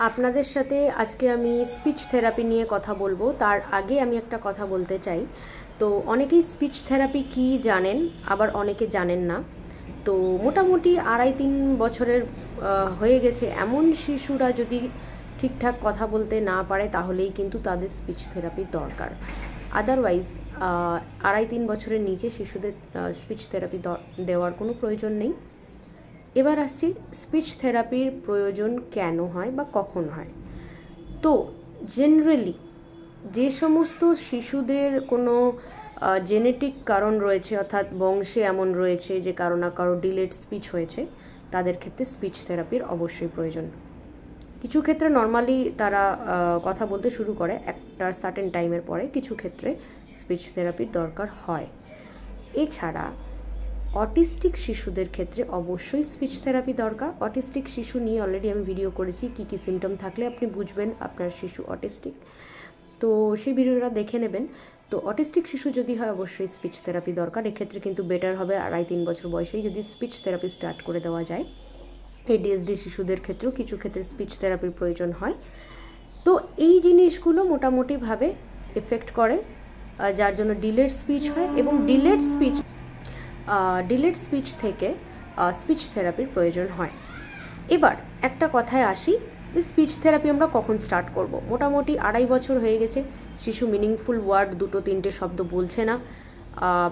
আপনাদের সাথে আজকে আমি স্পিচ থেরাপি নিয়ে কথা বলবো। তার আগে আমি একটা কথা বলতে চাই। তো অনেকেই স্পিচ থেরাপি কি জানেন, আবার অনেকে জানেন না। তো মোটামুটি 2.5-3 বছরের হয়ে গেছে এমন শিশুরা যদি ঠিকঠাক কথা বলতে না পারে তাহলেই কিন্তু তাদের স্পিচ থেরাপির দরকার। আদারওয়াইজ 2.5-3 বছরের নিচে শিশুদের স্পিচ থেরাপি দেওয়ার কোনো প্রয়োজন নেই। এবার আসছি স্পিচ থেরাপির প্রয়োজন কেন হয় বা কখন হয়। তো জেনারেলি যে সমস্ত শিশুদের কোনো জেনেটিক কারণ রয়েছে, অর্থাৎ বংশে এমন রয়েছে যে কারো না কারো ডিলেড স্পিচ হয়েছে, তাদের ক্ষেত্রে স্পিচ থেরাপির অবশ্যই প্রয়োজন। কিছু ক্ষেত্রে নর্মালি তারা কথা বলতে শুরু করে একটা সার্টেন টাইমের পরে, কিছু ক্ষেত্রে স্পিচ থেরাপির দরকার হয়। এছাড়া অটিস্টিক শিশুদের ক্ষেত্রে অবশ্যই স্পিচ থেরাপি দরকার। অটিস্টিক শিশু নিয়ে অলরেডি আমি ভিডিও করেছি, কী কী সিমটম থাকলে আপনি বুঝবেন আপনার শিশু অটিস্টিক, তো সেই ভিডিওটা দেখে নেবেন। তো অটিস্টিক শিশু যদি হয় অবশ্যই স্পিচ থেরাপি দরকার। এক্ষেত্রে কিন্তু বেটার হবে 2.5-3 বছর বয়সেই যদি স্পিচ থেরাপি স্টার্ট করে দেওয়া যায়। এডিএসডি শিশুদের ক্ষেত্রেও কিছু ক্ষেত্রে স্পিচ থেরাপির প্রয়োজন হয়। তো এই জিনিসগুলো মোটামুটিভাবে এফেক্ট করে, যার জন্য ডিলেড স্পিচ হয়, এবং ডিলেড স্পিচ থেকে স্পিচ থেরাপির প্রয়োজন হয়। এবার একটা কথায় আসি যে স্পিচ থেরাপি আমরা কখন স্টার্ট করব। মোটামুটি 2.5 বছর হয়ে গেছে, শিশু মিনিংফুল ওয়ার্ড 2-3টে শব্দ বলছে না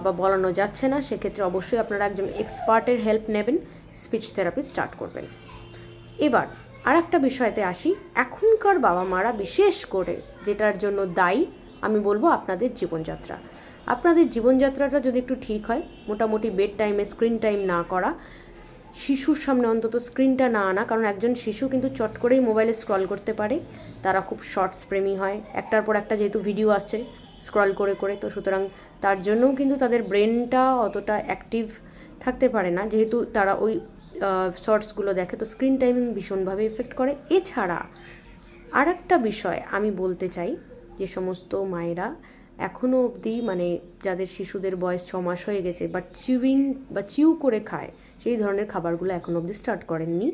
বা বলানো যাচ্ছে না, সেক্ষেত্রে অবশ্যই আপনারা একজন এক্সপার্টের হেল্প নেবেন, স্পিচ থেরাপি স্টার্ট করবেন। এবার আর একটা বিষয়তে আসি, এখনকার বাবা মারা বিশেষ করে যেটার জন্য দায়ী আমি বলবো আপনাদের জীবনযাত্রা। আপনাদের জীবনযাত্রাটা যদি একটু ঠিক হয়, মোটামুটি বেড টাইমে স্ক্রিন টাইম না করা, শিশুর সামনে অন্তত স্ক্রিনটা না আনা, কারণ একজন শিশু কিন্তু চট করেই মোবাইলে স্ক্রল করতে পারে, তারা খুব শর্টস প্রেমী হয়, একটার পর একটা যেহেতু ভিডিও আসছে স্ক্রল করে করে, তো সুতরাং তার জন্যও কিন্তু তাদের ব্রেনটা অতটা অ্যাক্টিভ থাকতে পারে না, যেহেতু তারা ওই শর্টসগুলো দেখে। তো স্ক্রিন টাইমিং ভীষণভাবে এফেক্ট করে। এছাড়া আর একটা বিষয় আমি বলতে চাই, যে সমস্ত মায়েরা এখনও অবধি মানে যাদের শিশুদের বয়স 6 মাস হয়ে গেছে বাট চিউ করে খায়, সেই ধরনের খাবারগুলো এখনও অবধি স্টার্ট করেননি,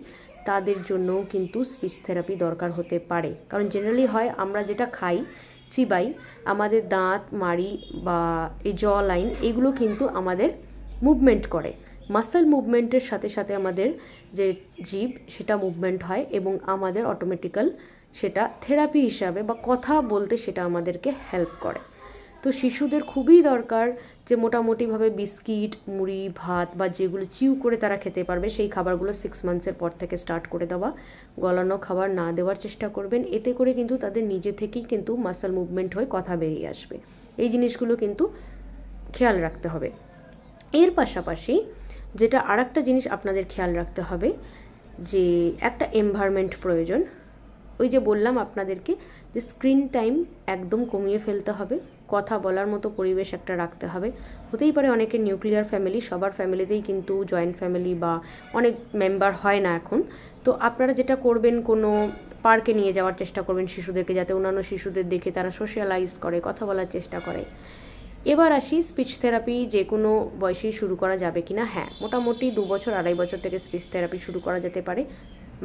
তাদের জন্যও কিন্তু স্পিচ থেরাপি দরকার হতে পারে। কারণ জেনারেলি হয় আমরা যেটা খাই, চিবাই, আমাদের দাঁত, মাড়ি বা এই জ লাইন, এগুলো কিন্তু আমাদের মুভমেন্ট করে। মাসেল মুভমেন্টের সাথে সাথে আমাদের যে জিভ সেটা মুভমেন্ট হয়, এবং আমাদের অটোমেটিক্যাল সেটা থেরাপি হিসাবে বা কথা বলতে সেটা আমাদেরকে হেল্প করে। তো শিশুদের খুবই দরকার যে মোটামুটিভাবে বিস্কিট, মুড়ি, ভাত বা যেগুলো চিউ করে তারা খেতে পারবে সেই খাবারগুলো 6 মান্থসের পর থেকে স্টার্ট করে দেওয়া। গলানো খাবার না দেওয়ার চেষ্টা করবেন, এতে করে কিন্তু তাদের নিজে থেকেই কিন্তু মাসেল মুভমেন্ট হয়ে কথা বেরিয়ে আসবে। এই জিনিসগুলো কিন্তু খেয়াল রাখতে হবে। এর পাশাপাশি যেটা আর একটা জিনিস আপনাদের খেয়াল রাখতে হবে, যে একটা এনভায়রনমেন্ট প্রয়োজন। ওই যে বললাম আপনাদেরকে যে স্ক্রিন টাইম একদম কমিয়ে ফেলতে হবে, কথা বলার মতো পরিবেশ একটা রাখতে হবে। হতেই পারে অনেকের নিউক্লিয়ার ফ্যামিলি, সবার ফ্যামিলিতেই কিন্তু জয়েন্ট ফ্যামিলি বা অনেক মেম্বার হয় না এখন। তো আপনারা যেটা করবেন, কোনো পার্কে নিয়ে যাওয়ার চেষ্টা করবেন শিশুদেরকে, যাতে অন্যান্য শিশুদের দেখে তারা সোশ্যালাইজ করে, কথা বলার চেষ্টা করে। এবার আসি স্পিচ থেরাপি যে কোনো বয়সেই শুরু করা যাবে কিনা। হ্যাঁ, মোটামুটি 2 বছর 2.5 বছর থেকে স্পিচ থেরাপি শুরু করা যেতে পারে।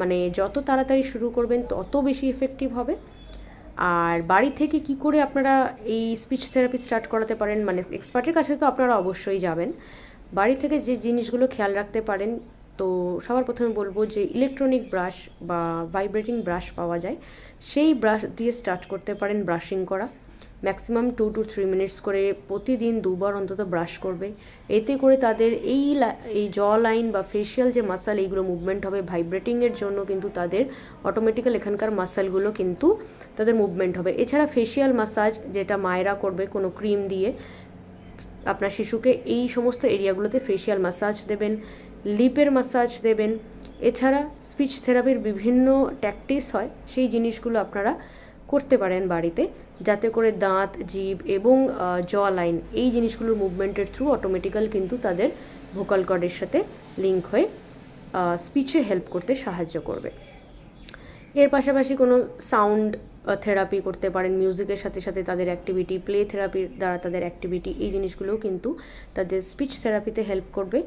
মানে যত তাড়াতাড়ি শুরু করবেন তত বেশি এফেক্টিভ হবে। আর বাড়ি থেকে কি করে আপনারা এই স্পিচ থেরাপি স্টার্ট করাতে পারেন, মানে এক্সপার্টের কাছে তো আপনারা অবশ্যই যাবেন। বাড়ি থেকে যে জিনিসগুলো খেয়াল রাখতে পারেন, তো সবার প্রথমে বলবো যে ইলেকট্রনিক ব্রাশ বা ভাইব্রেটিং ব্রাশ পাওয়া যায়, সেই ব্রাশ দিয়ে স্টার্ট করতে পারেন ব্রাশিং করা। ম্যাক্সিমাম 2-3 মিনিটস করে প্রতিদিন 2 বার অন্তত ব্রাশ করবে। এতে করে তাদের এই জ লাইন বা ফেশিয়াল যে মাসাল, এইগুলো মুভমেন্ট হবে। ভাইব্রেটিংয়ের জন্য কিন্তু তাদের অটোমেটিক্যাল এখানকার মাসালগুলো কিন্তু তাদের মুভমেন্ট হবে। এছাড়া ফেশিয়াল মাসাজ যেটা মায়েরা করবে কোনো ক্রিম দিয়ে, আপনার শিশুকে এই সমস্ত এরিয়াগুলোতে ফেশিয়াল মাসাজ দেবেন, লিপের মাসাজ দেবেন। এছাড়া স্পিচ থেরাপির বিভিন্ন ট্যাকটিস হয়, সেই জিনিসগুলো আপনারা করতে পারেন বাড়িতে, যাতে করে দাঁত, জিভ এবং জ লাইন এই জিনিসগুলোর মুভমেন্টের থ্রু অটোমেটিক্যাল কিন্তু তাদের ভোকাল কর্ডের সাথে লিঙ্ক হয়ে স্পিচে হেল্প করতে সাহায্য করবে। এর পাশাপাশি কোনো সাউন্ড থেরাপি করতে পারেন, মিউজিকের সাথে সাথে তাদের অ্যাক্টিভিটি, প্লে থেরাপির দ্বারা তাদের অ্যাক্টিভিটি, এই জিনিসগুলোও কিন্তু তাদের স্পিচ থেরাপিতে হেল্প করবে।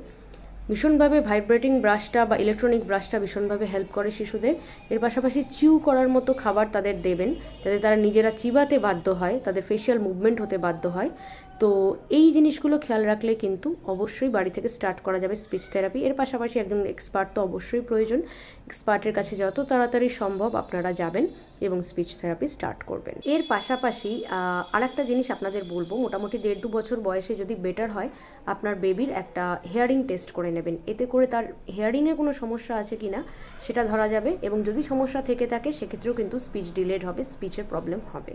ভীষণভাবে ভাইব্রেটিং ব্রাশটা বা ইলেকট্রনিক ব্রাশটা ভীষণভাবে হেল্প করে শিশুদের। এর পাশাপাশি চিউ করার মতো খাবার তাদের দেবেন, যাতে তারা নিজেরা চিবাতে বাধ্য হয়, তাদের ফেশিয়াল মুভমেন্ট হতে বাধ্য হয়। তো এই জিনিসগুলো খেয়াল রাখলে কিন্তু অবশ্যই বাড়ি থেকে স্টার্ট করা যাবে স্পিচ থেরাপি। এর পাশাপাশি একজন এক্সপার্ট তো অবশ্যই প্রয়োজন। এক্সপার্টের কাছে যত তাড়াতাড়ি সম্ভব আপনারা যাবেন এবং স্পিচ থেরাপি স্টার্ট করবেন। এর পাশাপাশি আরেকটা জিনিস আপনাদের বলবো, মোটামুটি 1.5-2 বছর বয়সে যদি বেটার হয় আপনার বেবির একটা হেয়ারিং টেস্ট করে নেবেন। এতে করে তার হেয়ারিংয়ে কোনো সমস্যা আছে কি না সেটা ধরা যাবে, এবং যদি সমস্যা থেকে থাকে সেক্ষেত্রেও কিন্তু স্পিচ ডিলেড হবে, স্পিচের প্রবলেম হবে।